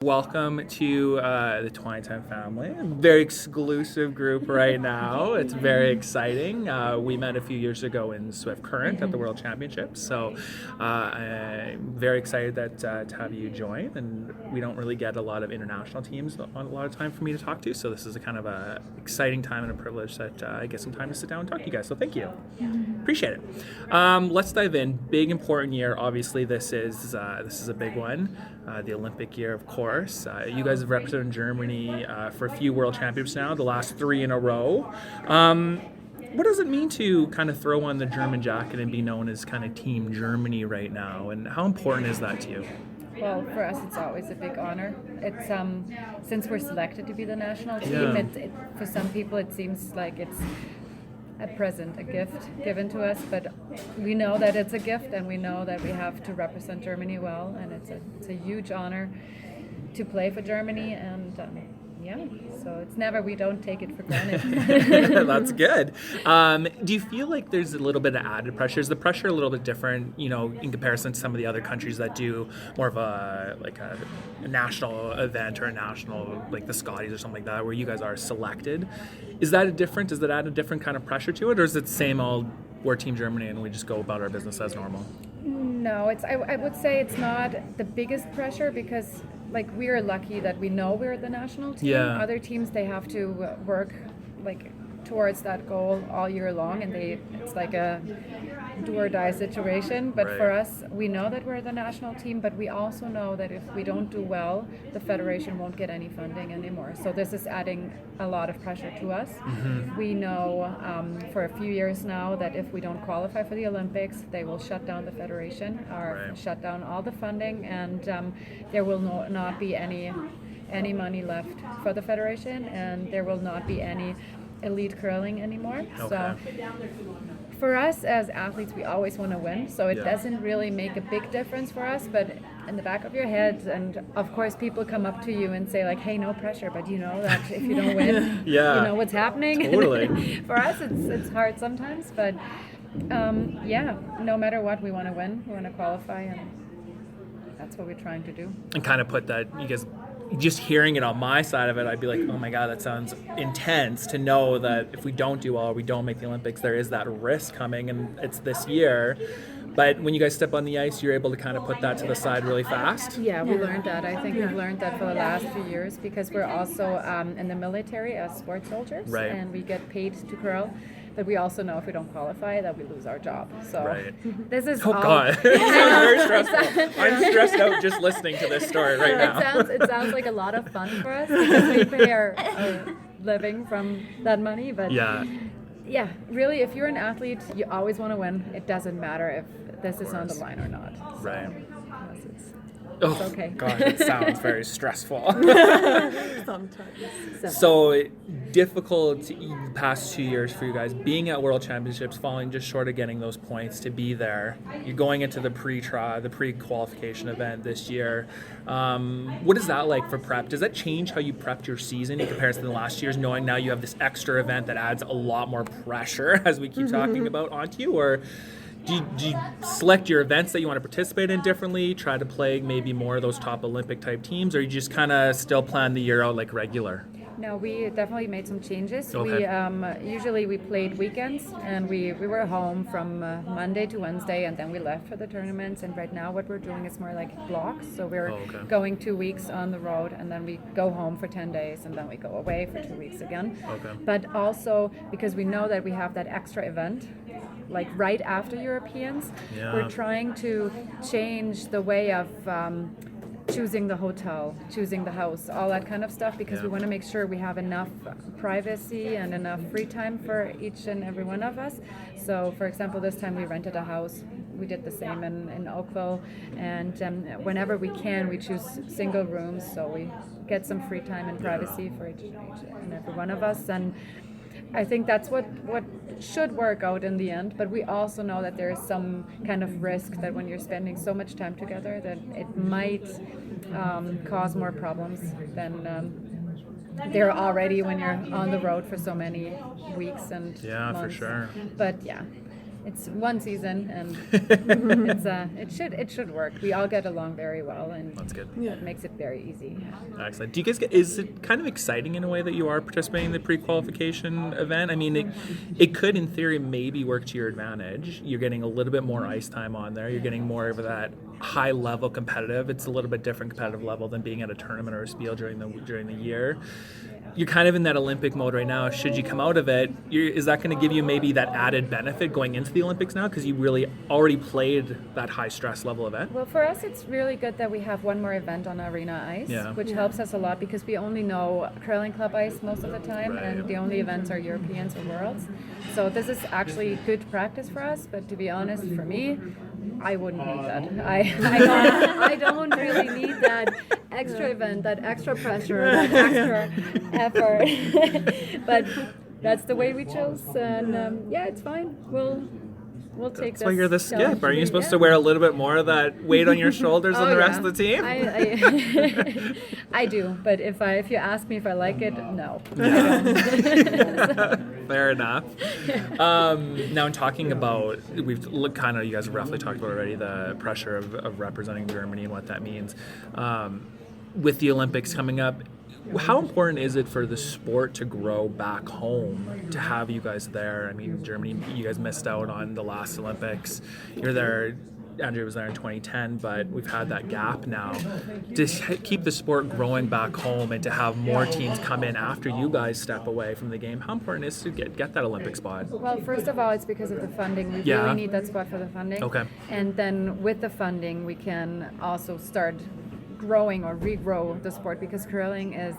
Welcome to the TwineTime family. A very exclusive group right now. It's very exciting. We met a few years ago in Swift Current at the World Championships, so I'm very excited to have you join. And we don't really get a lot of international teams on a lot of time for me to talk to, so this is a kind of a exciting time and a privilege that I get some time to sit down and talk to you guys. So thank you. Appreciate it. Let's dive in. Big important year. Obviously, this is a big one. The Olympic year, of course. You guys have represented Germany for a few World Championships now, the last 3 in a row. What does it mean to kind of throw on the German jacket and be known as kind of Team Germany right now? And how important is that to you? Well, for us, it's always a big honor. It's since we're selected to be the national team. Yeah. For some people, it seems like it's a present, a gift given to us, but we know that it's a gift, and we know that we have to represent Germany well, and it's a huge honor to play for Germany, and so we don't take it for granted. That's good. Do you feel like there's a little bit of added pressure? Is the pressure a little bit different, in comparison to some of the other countries that do more of a national event or a national, like the Scotties or something like that, where you guys are selected? Is that does that add a different kind of pressure to it, or is it the same old, we're Team Germany and we just go about our business as normal? No, I would say it's not the biggest pressure, because we are lucky that we know we're the national team. Yeah. Other teams, they have to work towards that goal all year long, and it's like a do or die situation. But Right. for us, we know that we're the national team, but we also know that if we don't do well, the federation won't get any funding anymore. So this is adding a lot of pressure to us. Mm-hmm. We know for a few years now that if we don't qualify for the Olympics, they will shut down the federation or Right. shut down all the funding, and there will not be any money left for the federation, and there will not be any elite curling anymore. Okay. So for us as athletes, we always want to win, so it doesn't really make a big difference for us, but in the back of your head, and of course people come up to you and say hey, no pressure, but you know that if you don't win, Yeah. you know what's happening. Totally. For us, it's hard sometimes, but no matter what, we want to win, we want to qualify, and that's what we're trying to do. And kind of put that, you guys, just hearing it on my side of it, I'd be like, oh my God, that sounds intense to know that if we don't do well or we don't make the Olympics, there is that risk coming, and it's this year. But when you guys step on the ice, you're able to kind of put that to the side really fast. Yeah, we learned that. I think we've learned that for the last few years, because we're also in the military as sport soldiers, Right. and we get paid to curl. But we also know if we don't qualify, that we lose our job. So Right. this is Oh God, it sounds very stressful. I'm stressed out just listening to this story right now. It sounds like a lot of fun for us, because we pay our living from that money. But yeah, really, if you're an athlete, you always want to win. It doesn't matter if this is on the line or not. So, Right. yes, Oh, okay. God, it sounds very stressful. Sometimes. So difficult the past 2 years for you guys, being at World Championships, falling just short of getting those points to be there. You're going into the pre-qualification event this year. What is that like for prep? Does that change how you prepped your season in comparison to the last year's, knowing now you have this extra event that adds a lot more pressure, as we keep talking about, onto you? Or do you select your events that you want to participate in differently, try to play maybe more of those top Olympic type teams, or you just kind of still plan the year out like regular? No, we definitely made some changes. Okay. We usually we played weekends, and we were home from Monday to Wednesday, and then we left for the tournaments. And right now what we're doing is more like blocks. So we're going 2 weeks on the road, and then we go home for 10 days, and then we go away for 2 weeks again. Okay. But also because we know that we have that extra event right after Europeans, we're trying to change the way of choosing the hotel, choosing the house, all that kind of stuff, because we want to make sure we have enough privacy and enough free time for each and every one of us. So, for example, this time we rented a house. We did the same in Oakville, and whenever we can, we choose single rooms, so we get some free time and privacy for each and every one of us. And I think that's what should work out in the end, but we also know that there is some kind of risk that when you're spending so much time together, that it might cause more problems than there are already when you're on the road for so many weeks and months. For sure. But yeah, it's one season, and it should work. We all get along very well, and that's good. It makes it very easy. Excellent. Do you guys is it kind of exciting in a way that you are participating in the pre-qualification event? I mean, it could in theory maybe work to your advantage. You're getting a little bit more ice time on there. You're getting more of that high level competitive. It's a little bit different competitive level than being at a tournament or a spiel during the year. You're kind of in that Olympic mode right now. Should you come out of it, is that going to give you maybe that added benefit going into the Olympics now because you really already played that high stress level event? Well, for us, it's really good that we have one more event on arena ice, which helps us a lot because we only know curling club ice most of the time, and the only events are Europeans or Worlds. So this is actually good practice for us, but to be honest, for me, I wouldn't need that. I don't really need that extra event, that extra pressure, that extra effort. But that's the way we chose, and it's fine. We'll take this. That's why you're the skip. Are you supposed to wear a little bit more of that weight on your shoulders than the rest of the team? I do, but if you ask me if I like it, no. Fair enough. Now, in talking about, you guys have roughly talked about already the pressure of representing Germany and what that means. With the Olympics coming up, how important is it for the sport to grow back home to have you guys there? I mean, Germany, you guys missed out on the last Olympics. You're there. Andrew was there in 2010, but we've had that gap now. To keep the sport growing back home and to have more teams come in after you guys step away from the game, how important is it to get that Olympic spot? Well, first of all, it's because of the funding. We really need that spot for the funding. Okay. And then with the funding, we can also start growing or regrow the sport because curling is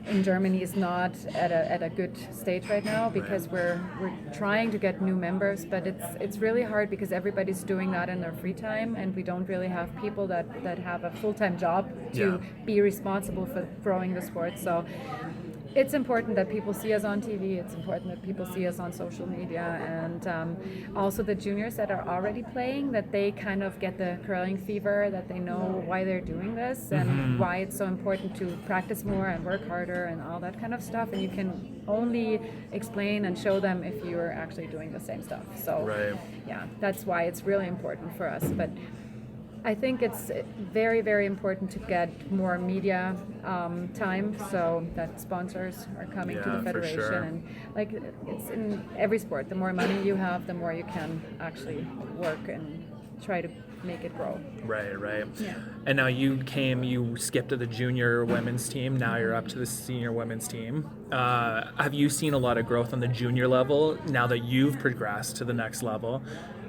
in Germany is not at a good stage right now because we're trying to get new members, but it's really hard because everybody's doing that in their free time, and we don't really have people that have a full-time job to be responsible for growing the sport. So it's important that people see us on TV. It's important that people see us on social media, and also the juniors that are already playing, that they kind of get the curling fever, that they know why they're doing this and why it's so important to practice more and work harder and all that kind of stuff. And you can only explain and show them if you're actually doing the same stuff. So that's why it's really important for us. But I think it's very, very important to get more media time, so that sponsors are coming to the federation. For sure. And like it's in every sport, the more money you have, the more you can actually work and try to make it grow. Right. Yeah. And now you skipped to the junior women's team. Now you're up to the senior women's team. Have you seen a lot of growth on the junior level now that you've progressed to the next level?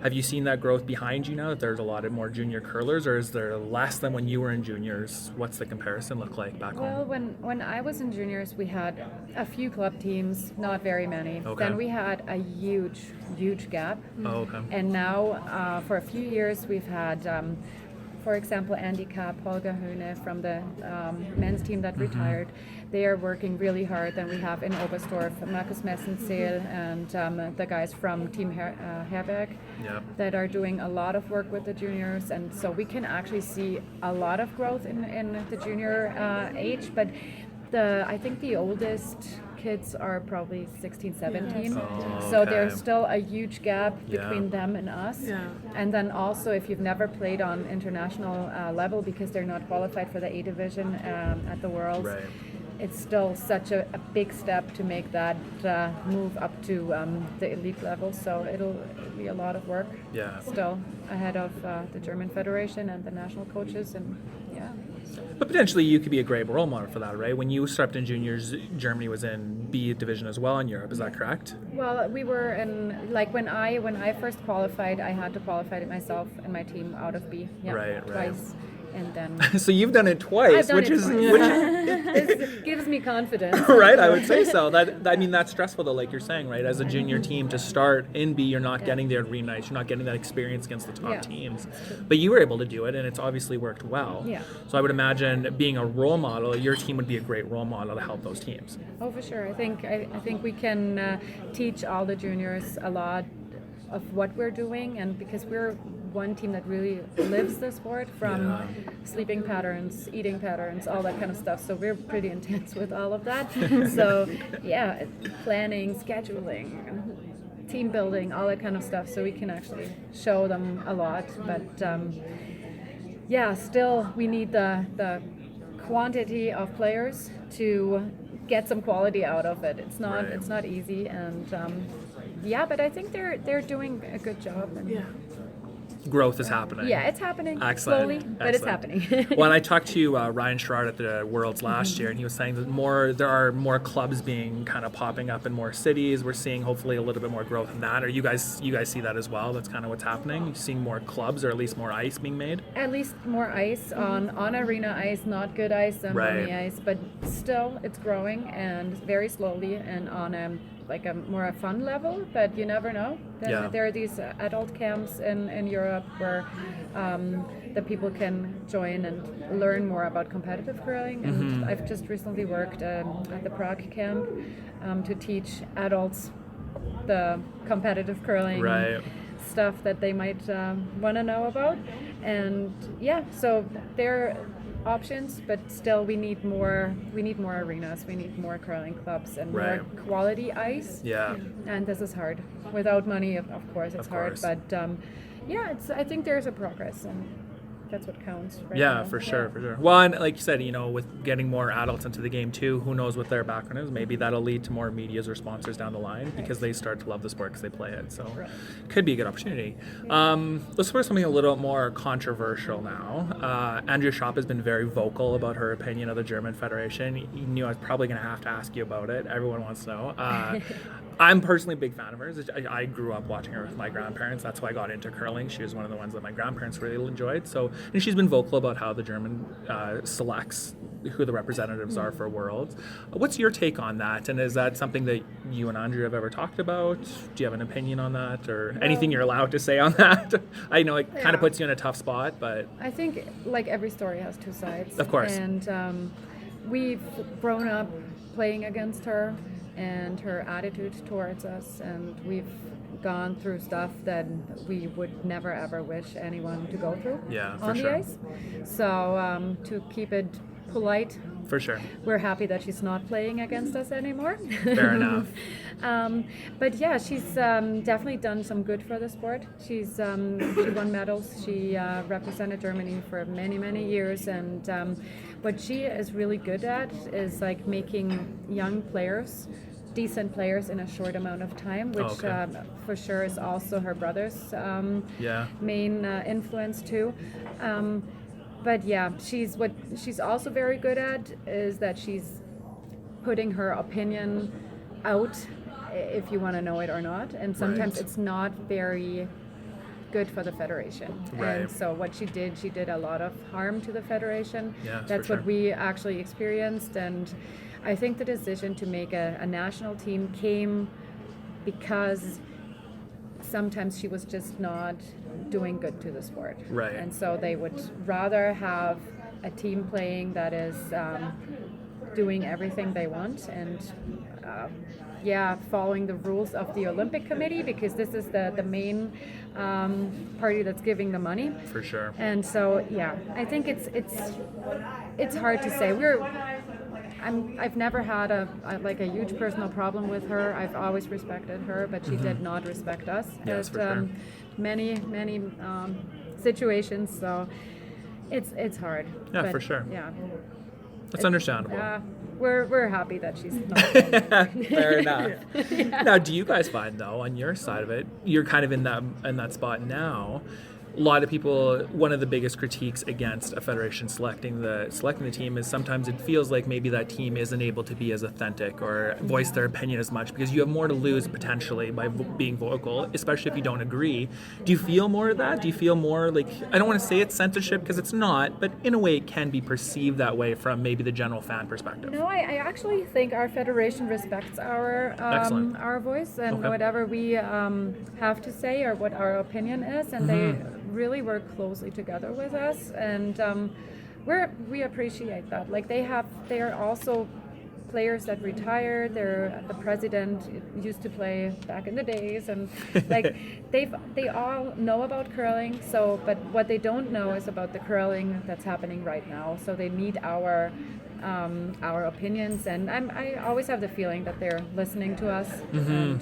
Have you seen that growth behind you now that there's a lot of more junior curlers, or is there less than when you were in juniors? What's the comparison look like back home? Well, when I was in juniors, we had a few club teams, not very many. Okay. Then we had a huge gap. Oh, okay. And now, for a few years, we've had, for example, Andy Kapp, Holger Höhne from the men's team that retired. They are working really hard. Then we have in Oberstdorf, Markus Messenzeel and the guys from Team Herberg that are doing a lot of work with the juniors. And so we can actually see a lot of growth in the junior age. But I think the oldest kids are probably 16, 17. So there's still a huge gap between them and us. And then also if you've never played on international level because they're not qualified for the A division at the Worlds, it's still such a big step to make that move up to the elite level. So it'll be a lot of work still ahead of the German Federation and the national coaches. And But potentially you could be a great role model for that, right? When you stepped in juniors, Germany was in B division as well in Europe. Is that correct? Well, we were in, like when I first qualified, I had to qualify it myself and my team out of B. Twice. And then so you've done it twice, which this gives me confidence. Right, I would say so. That's stressful though, like you're saying, right? As a junior team to start in B, you're not getting the arena nights, you're not getting that experience against the top teams. But you were able to do it, and it's obviously worked well. Yeah. So I would imagine being a role model, your team would be a great role model to help those teams. Oh, for sure. I think we can teach all the juniors a lot of what we're doing, and because we're one team that really lives the sport, from sleeping patterns, eating patterns, all that kind of stuff. So we're pretty intense with all of that. So planning, scheduling, team building, all that kind of stuff, so we can actually show them a lot. But still we need the quantity of players to get some quality out of it. It's not easy, and but I think they're doing a good job. And growth is happening. Yeah, it's happening. Excellent. Slowly, but it's happening. Well, and I talked to Ryan Sherrard at the Worlds last year, and he was saying that there are more clubs being kind of popping up in more cities. We're seeing hopefully a little bit more growth in that. Or you guys see that as well? That's kind of what's happening. You're seeing more clubs, or at least more ice being made. At least more ice on arena ice, not good ice on mini ice, but still it's growing and very slowly and on a more fun level, but you never know. There are these adult camps in Europe where the people can join and learn more about competitive curling. And I've just recently worked at the Prague camp to teach adults the competitive curling stuff that they might want to know about. And so they're options, but still we need more arenas, we need more curling clubs and more quality ice. And this is hard without money, of course it's hard, but I think there's a progress, and that's what counts right now. For sure. Well, and like you said, with getting more adults into the game too, who knows what their background is, maybe that'll lead to more medias or sponsors down the line because they start to love the sport because they play it, so could be a good opportunity. Let's put something a little more controversial now. Andrea Schopp has been very vocal about her opinion of the German Federation. You knew I was probably going to have to ask you about it. Everyone wants to know. I'm personally a big fan of hers. I grew up watching her with my grandparents. That's why I got into curling. She was one of the ones that my grandparents really enjoyed. And she's been vocal about how the German selects who the representatives are for Worlds. What's your take on that? And is that something that you and Andrea have ever talked about? Do you have an opinion on that, or anything you're allowed to say on that? I know it kind of puts you in a tough spot, but I think like every story has two sides. Of course. And we've grown up playing against her and her attitude towards us, and we've gone through stuff that we would never ever wish anyone to go through on the ice. So to keep it polite, for sure, we're happy that she's not playing against us anymore. Fair enough. But she's definitely done some good for the sport. She won medals. She represented Germany for many years, and what she is really good at is like making young players decent players in a short amount of time, which for sure is also her brother's main influence too. But she's also very good at is that she's putting her opinion out, if you want to know it or not, and sometimes it's not very good for the federation. And so what she did a lot of harm to the federation. That's what we actually experienced, and I think the decision to make a national team came because sometimes she was just not doing good to the sport. And so they would rather have a team playing that is doing everything they want and following the rules of the Olympic Committee, because this is the main party that's giving the money. For sure. And so I think it's hard to say. I've never had a huge personal problem with her. I've always respected her, but she did not respect us at many situations. So it's hard. Yeah, for sure. Yeah, that's understandable. We're happy that she's not. Fair enough. Now, do you guys find though, on your side of it, you're kind of in that spot now? A lot of people, one of the biggest critiques against a federation selecting the team is sometimes it feels like maybe that team isn't able to be as authentic or voice their opinion as much because you have more to lose potentially by being vocal, especially if you don't agree. Do you feel more of that? Do you feel more like, I don't want to say it's censorship because it's not, but in a way it can be perceived that way from maybe the general fan perspective? No, I actually think our federation respects our voice and whatever we have to say or what our opinion is, and they really work closely together with us, and we appreciate that. Like they are also players that retired. The president used to play back in the days, and like they all know about curling. So, but what they don't know is about the curling that's happening right now. So they need our our opinions, and I always have the feeling that they're listening to us, and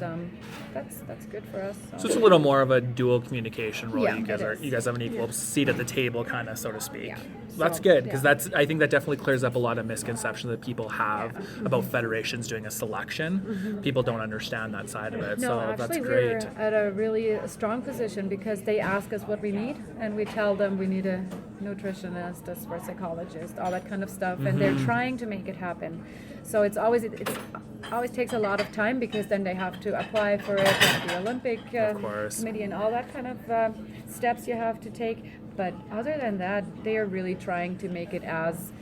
that's good for us. So it's a little more of a dual communication role. Yeah, You guys have an equal seat at the table, kind of, so to speak. Yeah. That's So, good, because yeah. I think that definitely clears up a lot of misconceptions that people have about federations doing a selection. People don't understand that side of it, No, so actually, that's we're great. at a really strong position because they ask us what we need, and we tell them we need a nutritionist, a sports psychologist, all that kind of stuff, and they're trying to make it happen. So it's always takes a lot of time because then they have to apply for it at the Olympic course. committee and all that kind of steps you have to take. But other than that, they are really trying to make it as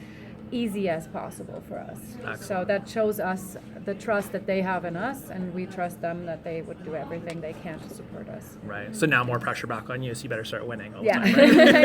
easy as possible for us. Excellent. So that shows us the trust that they have in us, and we trust them that they would do everything they can to support us. Right. So now more pressure back on you, so you better start winning all the Yeah, time, right? I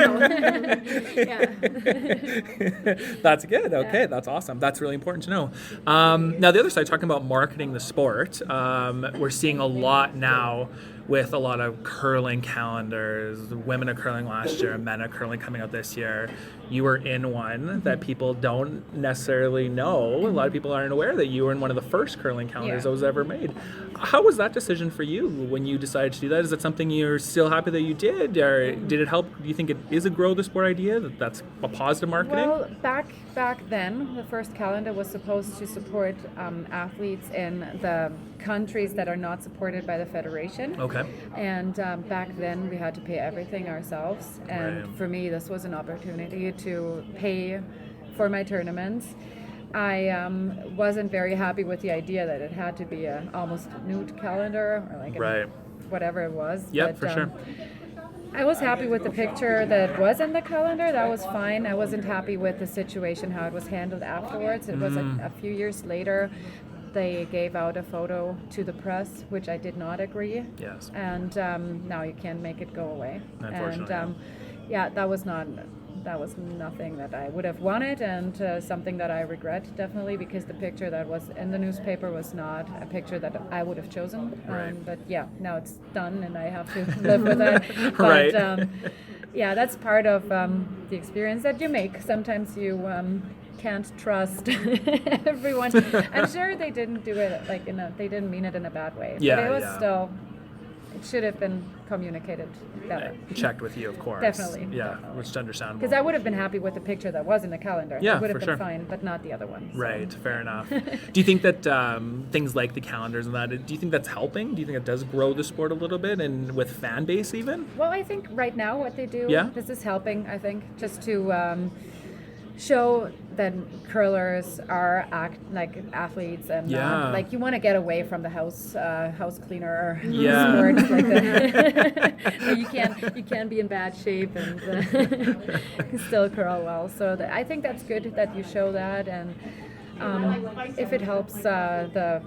know. That's good. Okay, that's awesome. That's really important to know. Now, the other side, talking about marketing the sport, we're seeing a lot now with a lot of curling calendars, women of curling last year, men of curling coming out this year. You were in one that people don't necessarily know. A lot of people aren't aware that you were in one of the first curling calendars that was ever made. How was that decision for you when you decided to do that? Is it something you're still happy that you did, or did it help? Do you think it is a grow the sport idea, that's a positive marketing? Well, back then, the first calendar was supposed to support athletes in the countries that are not supported by the federation. Okay. And back then, we had to pay everything ourselves. And Right. for me, this was an opportunity to pay for my tournaments. I wasn't very happy with the idea that it had to be a almost nude calendar or like whatever it was. Yep, for sure. I was happy with the picture that was in the calendar. That was fine. I wasn't happy with the situation, how it was handled afterwards. It was a few years later. They gave out a photo to the press, which I did not agree. Yes. And now you can't make it go away. Unfortunately, And that was nothing that I would have wanted, and something that I regret definitely, because the picture that was in the newspaper was not a picture that I would have chosen. Right. But yeah, now it's done, and I have to live with that. But, Right. yeah, that's part of the experience that you make. Sometimes you can't trust everyone. I'm sure they didn't do it they didn't mean it in a bad way. Yeah, but it was yeah. still, it should have been communicated better. Checked with you, of course. Definitely, Yeah, definitely. which is understandable. Because I would have been happy with the picture that was in the calendar. Yeah, it would have for been sure. fine, but not the other one. So. Right, fair enough. Do you think that things like the calendars and that, do you think that's helping? Do you think it does grow the sport a little bit, and with fan base even? Well, I think right now what they do, Yeah? this is helping, I think, just to show that curlers are athletes, and like you want to get away from the house cleaner sports like that. you can be in bad shape and still curl well. So I think that's good that you show that, and if it helps the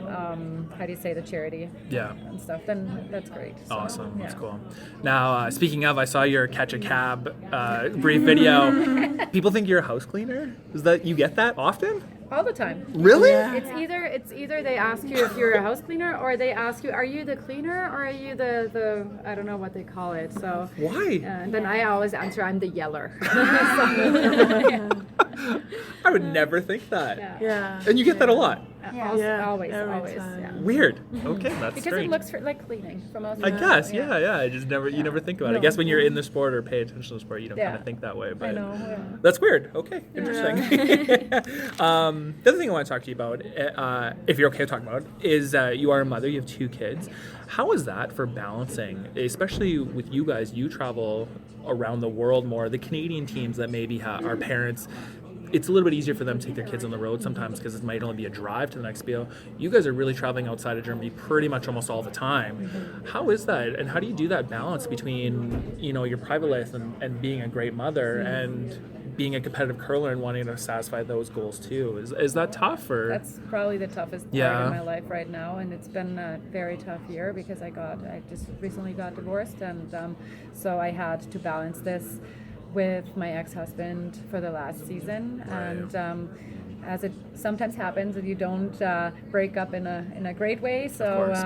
how do you say, the charity and stuff, then that's great. So, Awesome. yeah. That's cool. Now, speaking of, I saw your catch a cab brief video. People think you're a house cleaner. Is that, you get that often? All the time. Really? Yeah. It's either they ask you if you're a house cleaner, or they ask you, are you the cleaner, or are you the I don't know what they call it. So Why? and then I always answer, I'm the yeller. I would never think that. Yeah. And you get that a lot. Yeah, always. every time. Yeah. Weird. Okay, that's Because strange. it looks like cleaning for most I people. guess, yeah. I just never, you never think about it. I No. guess when you're in the sport or pay attention to the sport, you don't Yeah. kind of think that way. But I know. Yeah. that's weird. Okay, interesting. The other thing I want to talk to you about, if you're okay talking about, is you are a mother. You have 2 kids. How is that for balancing, especially with you guys? You travel around the world more. The Canadian teams that maybe are parents, it's a little bit easier for them to take their kids on the road sometimes because it might only be a drive to the next BO. You guys are really traveling outside of Germany pretty much almost all the time. How is that, and how do you do that balance between, your private life and being a great mother and being a competitive curler and wanting to satisfy those goals too? Is that tough, or? That's probably the toughest part of my life right now, and it's been a very tough year because I just recently got divorced, and so I had to balance this with my ex-husband for the last season. Right. And as it sometimes happens, that you don't break up in a great way. So course.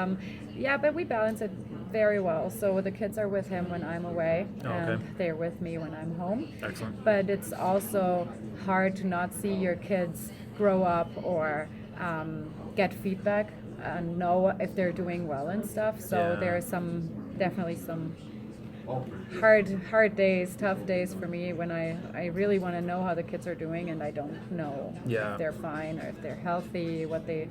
but we balance it very well. So the kids are with him when I'm away, Oh, and okay. they're with me when I'm home. Excellent. But it's also hard to not see your kids grow up or get feedback and know if they're doing well and stuff. So Yeah. there are definitely some hard days, tough days for me when I really want to know how the kids are doing, and I don't know Yeah. if they're fine or if they're healthy, what they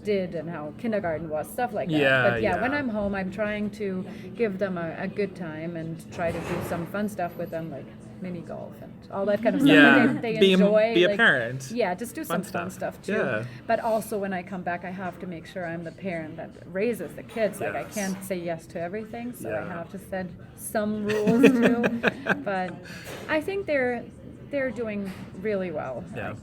did and how kindergarten was, stuff like that. Yeah, But yeah. when I'm home, I'm trying to give them a good time and try to do some fun stuff with them, like mini golf and all that kind of stuff Yeah. that they Be a- enjoy. be a like, parent. Yeah, just do some Fun fun stuff. stuff too. Yeah. But also when I come back, I have to make sure I'm the parent that raises the kids. Like I Yes. can't say yes to everything, so Yeah. I have to set some rules too. But I think they're doing really well. Yeah. Like,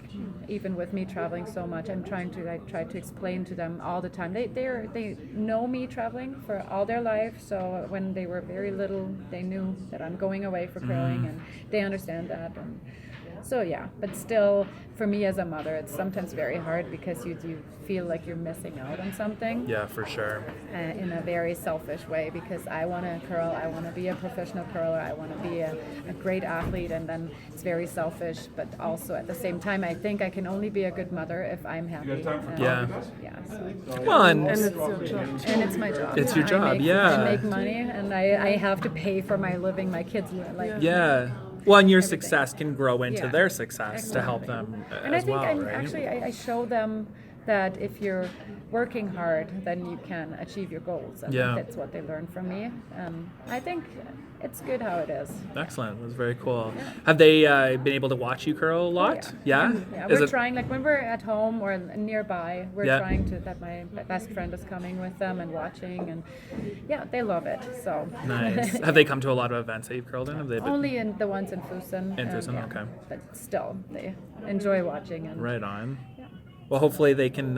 even with me traveling so much, I try to explain to them all the time. They know me traveling for all their life. So when they were very little, they knew that I'm going away for curling, and they understand that. And so yeah, but still, for me as a mother, it's sometimes very hard because you feel like you're missing out on something. Yeah, for sure. In a very selfish way, because I want to curl, I want to be a professional curler, I want to be a great athlete, and then it's very selfish, but also at the same time I think I can only be a good mother if I'm happy. Yeah. Yeah. So. Well, And it's your job. And it's my job. It's your job, I yeah. make money, and I have to pay for my living, my kids, like. yeah. Well, and your Everything. success can grow into Yeah. their success to help Exactly. them And I as think well, right? I show them that if you're working hard, then you can achieve your goals. And Yeah. that's what they learn from me. I think it's good how it is. Excellent. That's very cool. Have they been able to watch you curl a lot? Yeah? Yeah, Is we're it- trying, like when we're at home or nearby, we're Yeah. trying to, that my best friend is coming with them and watching, and yeah, they love it. So Nice. Have they come to a lot of events that you've curled in? Have they been only in the ones in Fusen. In Fusen, yeah. okay. But still, they enjoy watching. And right on? Yeah. Well, hopefully they can,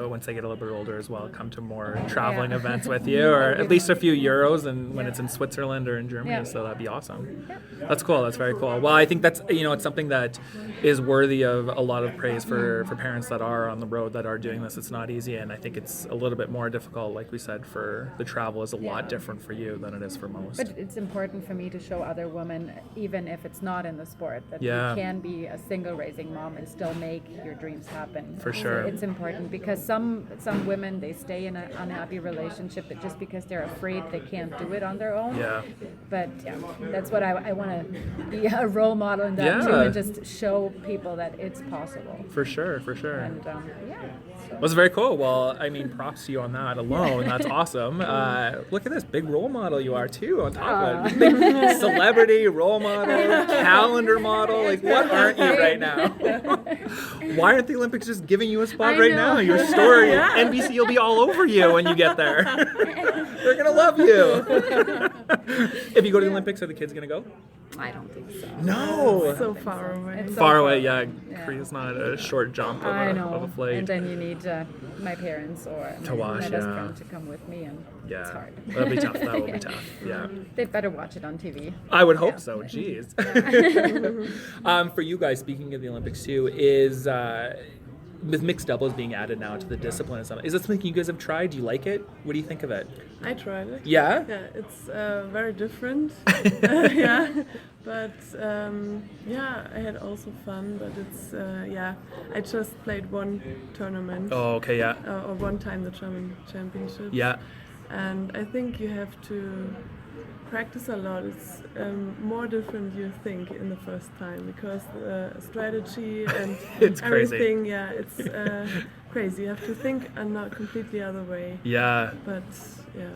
once they get a little bit older as well, come to more traveling Yeah. events with you, or at least a few Euros, and when Yeah. it's in Switzerland or in Germany, Yeah. so that'd be awesome. Yeah. That's cool. That's very cool. Well, I think that's, it's something that is worthy of a lot of praise for parents that are on the road, that are doing this. It's not easy, and I think it's a little bit more difficult, like we said, for the travel is a lot Yeah. different for you than it is for most. But it's important for me to show other women, even if it's not in the sport, that Yeah. you can be a single raising mom and still make your dreams happen. For So sure. it's important because some women, they stay in an unhappy relationship, but just because they're afraid they can't do it on their own. Yeah. But yeah, that's what I want to be a role model in that too, Yeah. and just show people that it's possible. For sure, for sure. And yeah. So. Was very cool. Well, I mean, props to you on that alone. That's awesome. Look at this big role model you are too. On top of it, big celebrity role model, calendar model. Like, what aren't you right now? Why aren't the Olympics just giving you a spot I right know. now? Your story, NBC will be all over you when you get there. They're gonna love you. If you go to the Olympics, are the kids gonna go? I don't think so. No. So far away. It's so Far away, yeah. Yeah. Korea's not a short jump of I a know. flight. And then you need my parents or To watch, my best yeah. friend to come with me, and it's Yeah, hard. that'll be tough. That will Yeah. be tough. Yeah. They better watch it on TV. I would hope Yeah. so. Jeez. For you guys, speaking of the Olympics too, is with mixed doubles being added now to the discipline and stuff, is that something you guys have tried? Do you like it? What do you think of it? I tried it. Yeah? Yeah, it's very different. Yeah, but yeah, I had also fun. But it's yeah, I just played one tournament. Oh, okay, yeah. Or one time the German Championship. Yeah. And I think you have to practice a lot. It's more different you think in the first time, because strategy and It's crazy. everything, yeah, it's crazy. You have to think and not completely other way. Yeah. But yeah.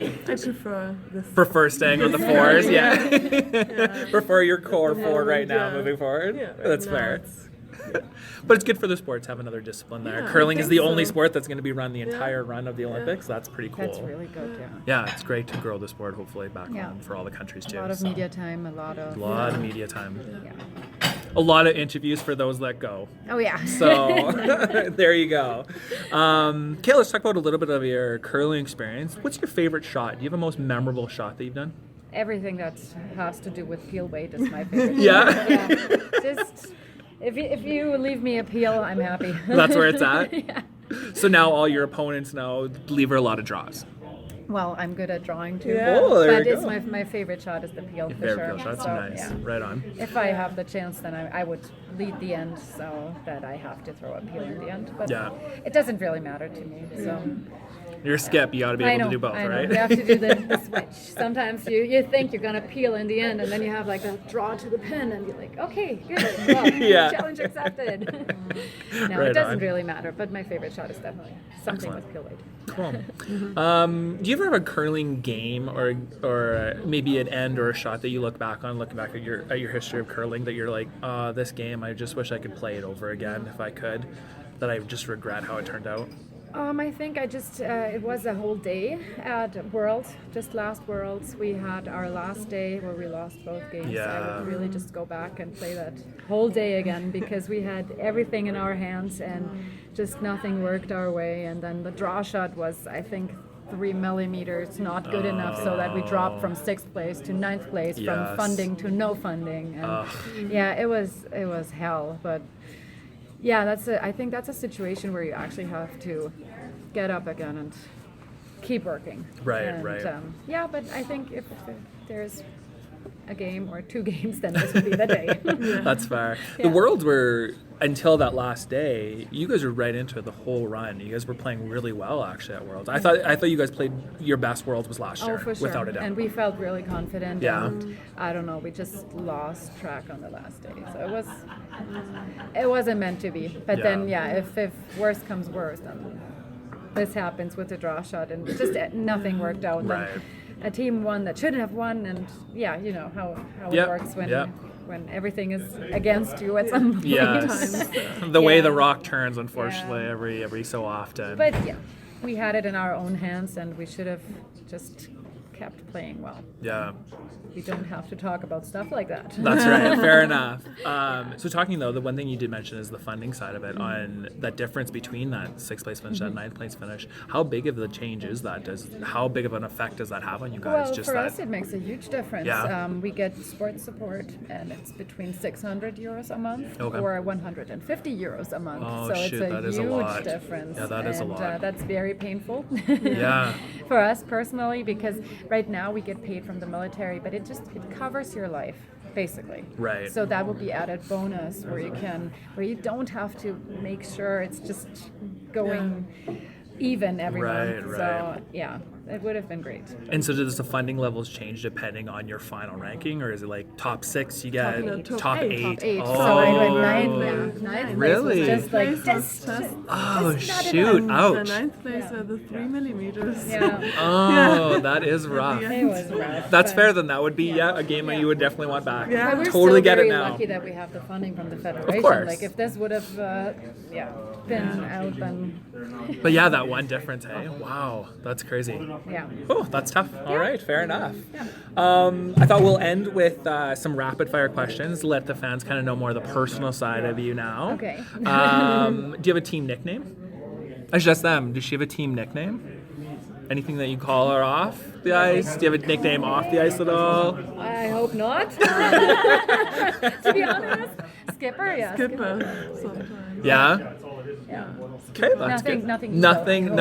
I prefer this. Prefer staying on the fours, yeah. Yeah. Prefer your core The four right moment, now yeah. moving forward? Yeah, right That's now fair. it's- But it's good for the sport to have another discipline there. Yeah, I Curling is think the only so. sport that's going to be run the Yeah. entire run of the Yeah. Olympics. That's pretty cool. That's really good, yeah. Yeah, it's great to grow the sport, hopefully, back Yeah. home for all the countries too. A lot of so. media time, a lot A of... lot of media time. Yeah. A lot of interviews for those that go. Oh, yeah. So there you go. Okay, let's talk about a little bit of your curling experience. What's your favorite shot? Do you have a most memorable shot that you've done? Everything that has to do with peel weight is my favorite. Yeah? Yeah. Just... If you leave me a peel, I'm happy. That's where it's at? Yeah. So now all your opponents now leave her a lot of draws. Well, I'm good at drawing too. Yeah. Oh, there but you it's go. my favorite shot is the peel for Very sure. cool. That's So, nice. yeah. Right on. If I have the chance, then I would lead the end so that I have to throw a peel in the end. But Yeah. it doesn't really matter to me. So You're Skip. You got to be I able know, to do both, I know. right? You have to do the switch. Sometimes you think you're gonna peel in the end, and then you have like a draw to the pen, and you're like, okay, good, well, Yeah. challenge accepted. No, Right it doesn't on. really matter. But my favorite shot is definitely something Excellent. with peel weight. Cool. Do you ever have a curling game or maybe an end or a shot that you look back at your history of curling that you're like, this game, I just wish I could play it over again if I could, that I just regret how it turned out? I think I just, it was a whole day at Worlds, just last Worlds. We had our last day where we lost both games. Yeah. I would really just go back and play that whole day again because we had everything in our hands and just nothing worked our way. And then the draw shot was, I think, 3 millimeters, not good enough, so that we dropped from 6th place to 9th place, Yes. from funding to no funding. And yeah, it was hell, but yeah, I think that's a situation where you actually have to get up again and keep working. Right, and, right. Yeah, but I think if there's a game or 2 games, then this would be the day. That's fair. Yeah. The Worlds were, until that last day, you guys were right into it the whole run. You guys were playing really well actually at Worlds. I thought you guys played your best Worlds was last year, Oh, for sure. without a doubt. And we felt really confident. Yeah. And I don't know, we just lost track on the last day. So it wasn't meant to be. But then, Yeah. if worse comes worse, then this happens with the draw shot, and just nothing worked out. Right. Then a team won that shouldn't have won, and yeah, you know how Yep, it works when yep. when everything is against you at some point. Yes. The way Yeah. the rock turns, unfortunately, Yeah. every so often. But yeah, we had it in our own hands, and we should have just kept playing well. yeah. We don't have to talk about stuff like that. That's right. Fair enough. So talking though, the one thing you did mention is the funding side of it. On that difference between that 6th place finish and that 9th place finish. How big of a change is that? How big of an effect does that have on you guys? Well, Just for that. us, it makes a huge difference. Yeah. We get sports support, and it's between 600 euros a month Okay. or 150 euros a month. Oh, so shoot, it's a that is a huge lot. difference. Yeah, that is a and, lot. That's very painful. Yeah. For us personally, because right now we get paid from the military, but it covers your life, basically. Right. So that would be added bonus where you don't have to make sure it's just going even every Right, month. right. So yeah, it would have been great. And so does the funding levels change depending on your final ranking, or is it like top 6 you get? eight. Top eight. Top 8. Oh. So I went 9. Yeah. Ninth Really? place was just like Place was just- Oh Just not shoot! enough. The Ouch! 9th place were the 3 millimeters. yeah, Oh, that is rough. it was rough. That's but- fair. Then that would be a game that you would definitely want back. Yeah. But we're Totally still get very it now. lucky that we have the funding from the federation. course. Like if this would have, been out, then But yeah, that one difference. Hey, wow, that's crazy. yeah. Oh, that's tough. All right, fair enough. I thought we'll end with some rapid fire questions. Let the fans kind of know more of the personal side of you now. Okay. Do you have a team nickname? I should ask them. Does she have a team nickname? Anything that you call her off the ice? Do you have a nickname off the ice at all? I hope not. To be honest, Skipper, yeah. Skipper sometimes. Yeah. Yeah. Okay, that's good. Nothing. Nothing.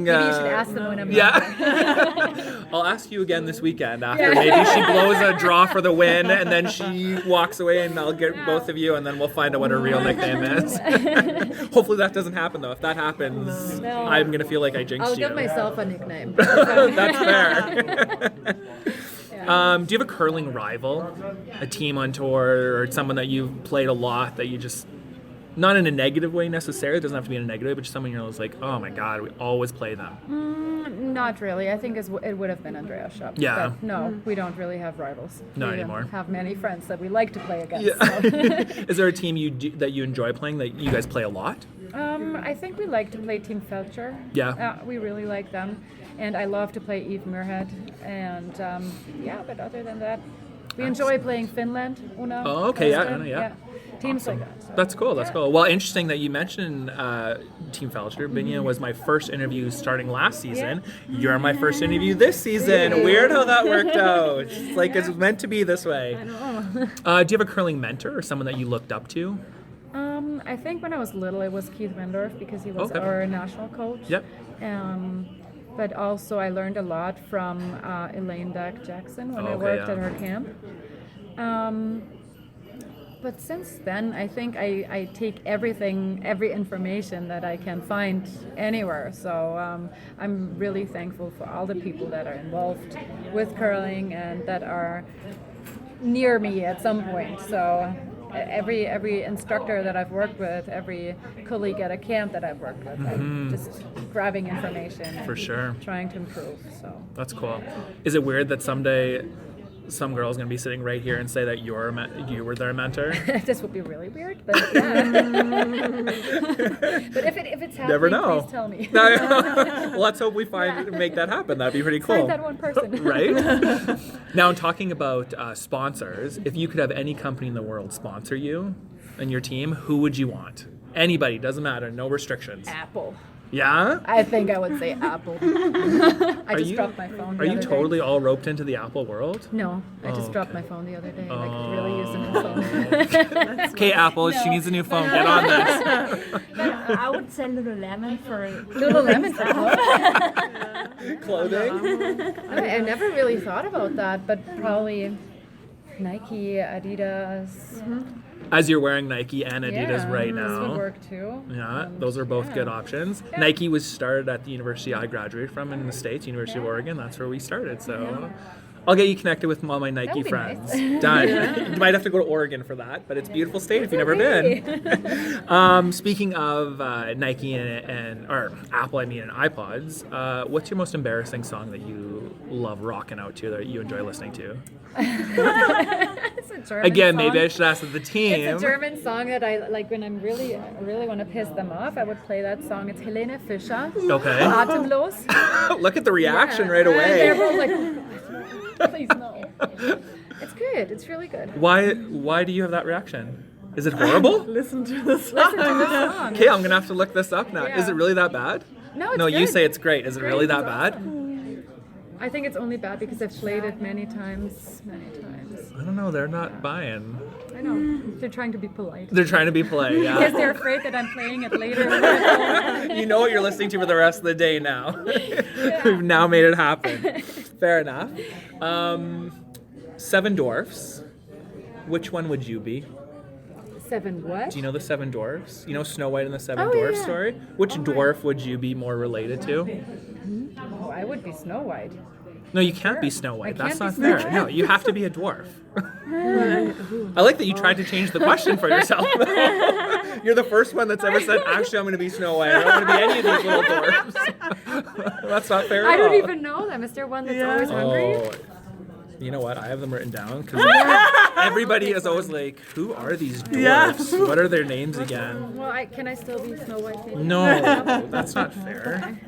Maybe you should ask them when I'm Yeah. I'll ask you again this weekend after maybe she blows a draw for the win and then she walks away and I'll get both of you and then we'll find out what her real nickname is. Hopefully that doesn't happen though. If that happens, No. I'm going to feel like I jinxed I'll you. give myself a nickname. That's fair. Do you have a curling rival? A team on tour or someone that you've played a lot that you just... Not in a negative way necessarily. It doesn't have to be in a negative way, but just someone you're always like, oh my god, we always play them. Not really. I think it would have been Andreas Schupp. Yeah. But no, we don't really have rivals. Not we anymore. Have many friends that we like to play against. Yeah. So. Is there a team that you enjoy playing that you guys play a lot? I think we like to play Team Felcher. Yeah. We really like them. And I love to play Eve Muirhead. And but other than that, we enjoy playing Finland, Una. Oh, okay, yeah, Öster. Una, yeah. Teams like that. So. That's cool. That's cool. Well, interesting that you mentioned Team Felcher. Binya was my first interview starting last season. You're my first interview this season. Weird how that worked out. It's like it's meant to be this way. I know. Do you have a curling mentor or someone that you looked up to? I think when I was little, it was Keith Wendorf because he was Okay. our national coach. Yep. but also I learned a lot from Elaine Jackson when I worked at her camp. But since then, I think I take every information that I can find anywhere. So I'm really thankful for all the people that are involved with curling and that are near me at some point. So every instructor that I've worked with, every colleague at a camp that I've worked with, I'm just grabbing information. For sure. Trying to improve. So that's cool. Is it weird that someday some girl's going to be sitting right here and say that you were their mentor? This would be really weird, but yeah. But if it's happening, never know. Please tell me. Well, let's hope we make that happen. That'd be pretty cool. Find that one person. Right? Now, in talking about sponsors, if you could have any company in the world sponsor you and your team, who would you want? Anybody, doesn't matter, no restrictions. Apple. Yeah? I think I would say Apple. I just dropped my phone. Are you totally all roped into the Apple world? No, I just dropped my phone the other day. I could really use a new phone. Okay, Apple, she needs a new phone. Get on this. I would say Lululemon for clothing. I never really thought about that, but probably Nike, Adidas. As you're wearing Nike and Adidas right now. This would work too. Yeah, those are both good options. Yeah. Nike was started at the university I graduated from in the States, University of Oregon. That's where we started. So I'll get you connected with all my Nike friends. Nice. Done. You might have to go to Oregon for that, but it's a beautiful state if you've never been. Speaking of Nike or Apple, and iPods, what's your most embarrassing song that you love rocking out to, that you enjoy listening to? It's a German Again, song. maybe I should ask the team. It's a German song that I like when I'm really want to piss them off. I would play that song. It's Helene Fischer. Okay. Atemlos. Look at the reaction right And away. everyone's like, please no. It's good. It's really good. Why do you have that reaction? Is it horrible? Listen to the song. Listen to the song. Okay, I'm gonna have to look this up now. Yeah. Is it really that bad? No, it's No, good. you say it's great. Is it really that It's bad? awesome. I think it's only bad because I've played it many times. I don't know. They're not buying. I know. They're trying to be polite. They're trying to be polite. Because Yeah. they're afraid that I'm playing it later. You know what you're listening to for the rest of the day now. We've now made it happen. Fair enough. Seven Dwarfs. Which one would you be? Seven what? Do you know the Seven Dwarfs? You know Snow White and the Seven Oh, Dwarfs yeah. story? Which dwarf would you be more related to? Oh, I would be Snow White. No, you can't be Snow White. I That's can't not be Snow fair. White. No, you have to be a dwarf. I like that you tried to change the question for yourself. You're the first one that's ever said, actually, I'm going to be Snow White. I don't want to be any of these little dwarfs. That's not fair at I don't all. even know them. Is there one that's always hungry? Oh, you know what? I have them written down because everybody is always like, who are these dwarfs? What are their names again? Well, can I still be Snow White? Maybe? No, that's not fair.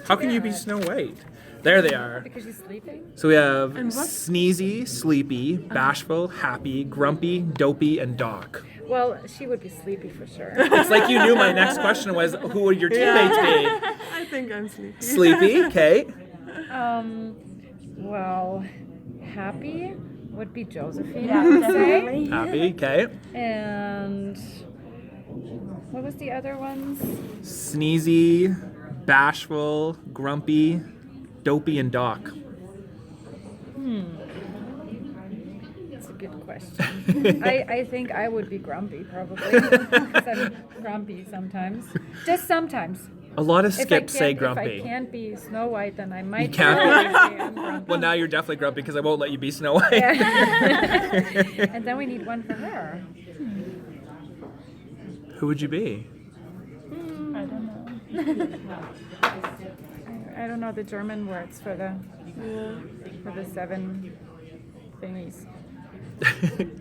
How can you be Snow White? There they are. Because she's sleeping? So we have sneezy, sleepy, bashful, happy, grumpy, dopey, and doc. Well, she would be sleepy for sure. It's like you knew my next question was, who would your teammates be? I think I'm sleepy. Sleepy, Kate. Well, happy would be Josephine, Yeah, I would say. definitely. Happy, Kate. And what was the other ones? Sneezy, bashful, grumpy, dopey, and doc. That's a good question. I think I would be grumpy, probably. Because I'm grumpy sometimes. Just sometimes. A lot of If I skips say can't- grumpy. If I can't be Snow White, then I might can't probably say I'm grumpy. Well, now you're definitely grumpy because I won't let you be Snow White. And then we need one for her. Who would you be? I don't know. I don't know the German words for the seven thingies.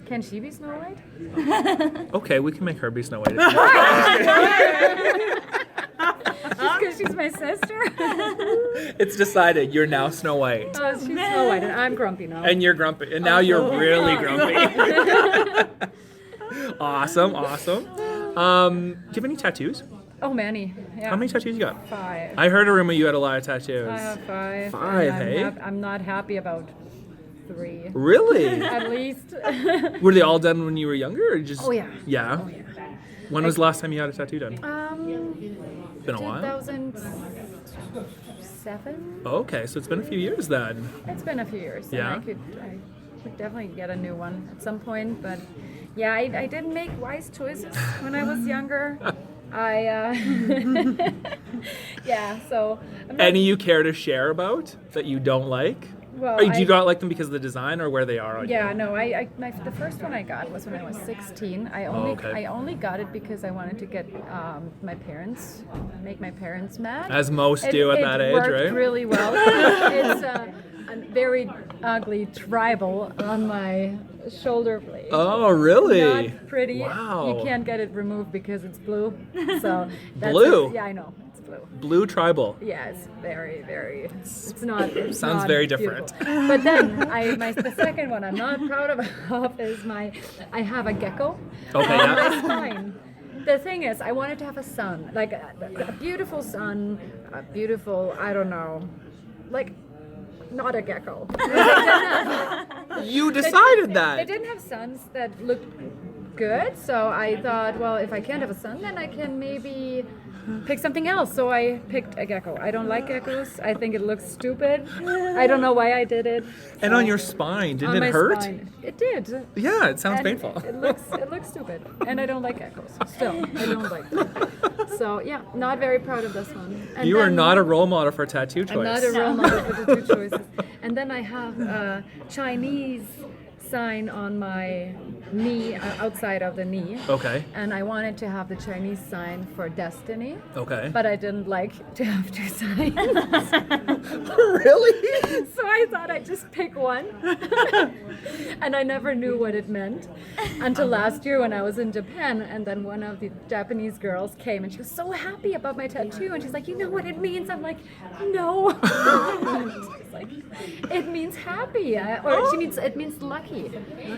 Can she be Snow White? Okay, we can make her be Snow White. If you want. Just because she's my sister? It's decided. You're now Snow White. Oh, she's Snow White, and I'm grumpy now. And you're grumpy. And now you're really grumpy. Awesome. Do you have any tattoos? Oh, many. Yeah. How many tattoos you got? 5. I heard a rumor you had a lot of tattoos. I have 5. 5, and hey? I'm not happy about 3. Really? At least. Were they all done when you were younger, or just? Oh, yeah. Yeah. Oh, yeah. When was the last time you had a tattoo done? Um, Been a while. 2006, 7. Okay, so it's been a few years then. It's been a few years. Yeah. And I could definitely get a new one at some point. But yeah, I didn't make wise choices when I was younger. Yeah, so. Any you care to share about that you don't like? Well, Or do you not like them because of the design or where they are on Yeah, you? no, the first one I got was when I was 16. I only got it because I wanted to get make my parents mad. As most do at that age, It worked right? really well. It's a very ugly tribal on my shoulder blade. Oh, really? Not pretty. Wow. You can't get it removed because it's blue. So that's Blue? Yeah, I know. It's blue. Blue tribal. Yeah, it's very, very. It's not. It's Sounds not very beautiful. different. But then the second one I'm not proud of is I have a gecko Okay, on yeah. my spine. The thing is, I wanted to have a son, like a beautiful son, a beautiful, I don't know, like not a gecko. You decided They that. didn't have sons that looked good, so I thought, well, if I can't have a son, then I can maybe pick something else. So I picked a gecko. I don't like geckos. I think it looks stupid. I don't know why I did it. And on your spine, On didn't my it hurt? spine. It did. Yeah, it sounds And painful. It looks stupid, and I don't like geckos. Still, I don't like them. So yeah, not very proud of this one. And You are then- not a role model for tattoo choice. I'm not a role model for the two choices. And then I have a Chinese sign on my knee, outside of the knee. Okay. And I wanted to have the Chinese sign for destiny, Okay. but I didn't like to have two signs. Really? So I thought I'd just pick one. And I never knew what it meant until last year when I was in Japan. And then one of the Japanese girls came and she was so happy about my tattoo. And she's like, you know what it means? I'm like, no. She's like, it means happy. It means lucky.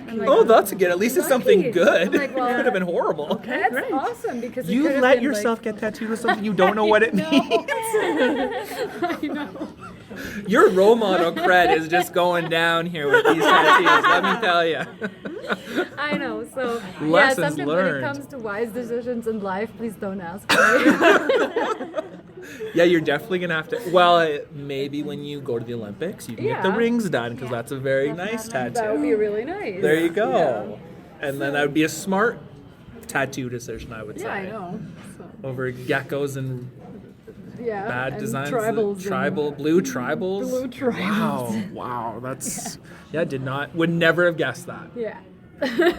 I'm like, Oh, that's good. At least it's something Lucky. good. I'm like, well, it could have been horrible. That's awesome because it You could have let been yourself get tattooed with something you don't know what it means. I know. Your role model cred is just going down here with these tattoos, let me tell you. I know. So Lessons sometimes learned. when it comes to wise decisions in life, please don't ask me. Yeah, you're definitely going to have to. Well, maybe when you go to the Olympics, you can get the Yeah. rings done because that's a very nice That would tattoo. be really nice. There you go. And then that would be a smart tattoo decision, I would say. Yeah, I know. So, Over geckos and yeah. bad and designs. Tribals. Blue tribals. Blue tribals. Wow, that's would never have guessed that. Yeah.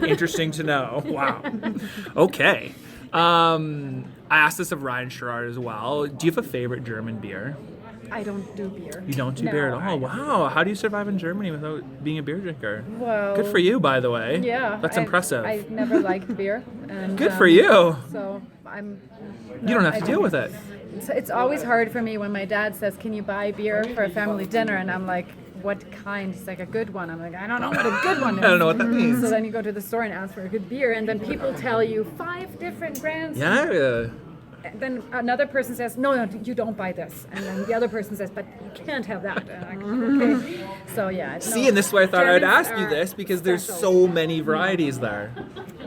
Interesting to know. Wow. Okay. I asked this of Ryan Sherrard as well. Do you have a favorite German beer? I don't do beer. You don't do No, beer at I all. don't. Wow. How do you survive in Germany without being a beer drinker? Well, Good for you, by the way. Yeah. That's impressive. I never liked beer. And, Good for you. So I'm. You don't have I to deal with it. It's always hard for me when my dad says, "Can you buy beer for a family dinner?" And I'm like, "What kind?" He's like, "A good one." I'm like, "I don't know what a good one is." I don't know what that means. So then you go to the store and ask for a good beer, and then people tell you 5 different brands. Yeah. And then another person says, no, you don't buy this. And then the other person says, but you can't have that. And I'm like, okay. So yeah. See, and this is why I thought I'd Germans ask you are this because there's special. so many varieties there.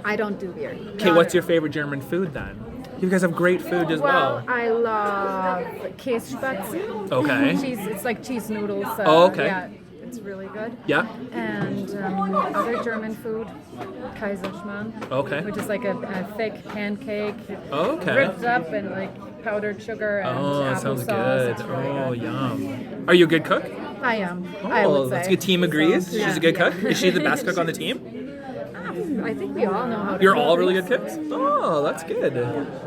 I don't do beer. Okay, what's your favorite German food then? You guys have great food as well. I love Käsespätzle. Okay. It's like cheese noodles. Oh, okay. Yeah, it's really good. Yeah. And other German food, Kaiserschmarrn. Okay. Which is like a thick pancake. Okay. Ripped up and like powdered sugar and Oh, that sounds applesauce. good. It's really Oh, good. yum. Are you a good cook? I am. I Oh, would that's say. good. Team agrees. So, She's yeah. a good cook. Is she the best cook on the team? I think we all know how to You're cook. all really good cooks? Oh, that's good.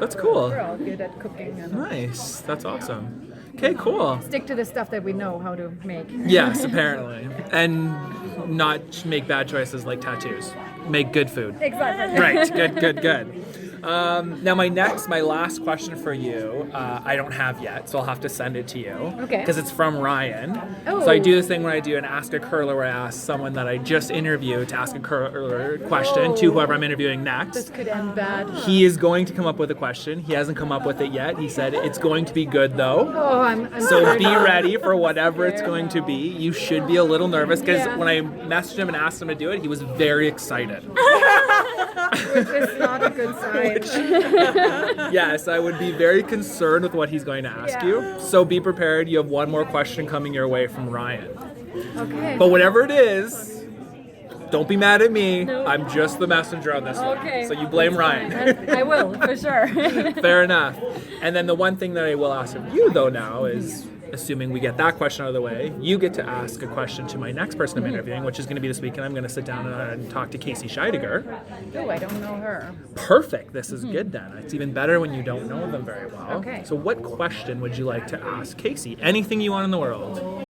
That's cool. We're all good at cooking and Nice. That's awesome. Okay, cool. stick to the stuff that we know how to make. Yes, apparently. And not make bad choices like tattoos. Make good food. Exactly. Right. Good. Now my last question for you, I don't have yet, so I'll have to send it to you. Okay. Because it's from Ryan. Oh. So I do this thing where I do an Ask a Curler where I ask someone that I just interviewed to ask a curler question to whoever I'm interviewing next. This could end bad. He is going to come up with a question. He hasn't come up with it yet. He said it's going to be good though. Oh, I'm So scared. be ready for whatever it's going to be. You should be a little nervous because Yeah. when I messaged him and asked him to do it, he was very excited. Which is not a good sign. Yes, I would be very concerned with what he's going to ask Yeah. you. So be prepared. You have one more question coming your way from Ryan. Okay. But whatever it is, don't be mad at me. I'm just the messenger on this Okay. one. So you blame Ryan. I will, for sure. Fair enough. And then the one thing that I will ask of you, though, now is, assuming we get that question out of the way, you get to ask a question to my next person I'm interviewing, which is going to be this week, and I'm going to sit down and talk to Casey Scheidegger. Oh, I don't know her. Perfect. This is good then. It's even better when you don't know them very well. Okay. So what question would you like to ask Casey? Anything you want in the world.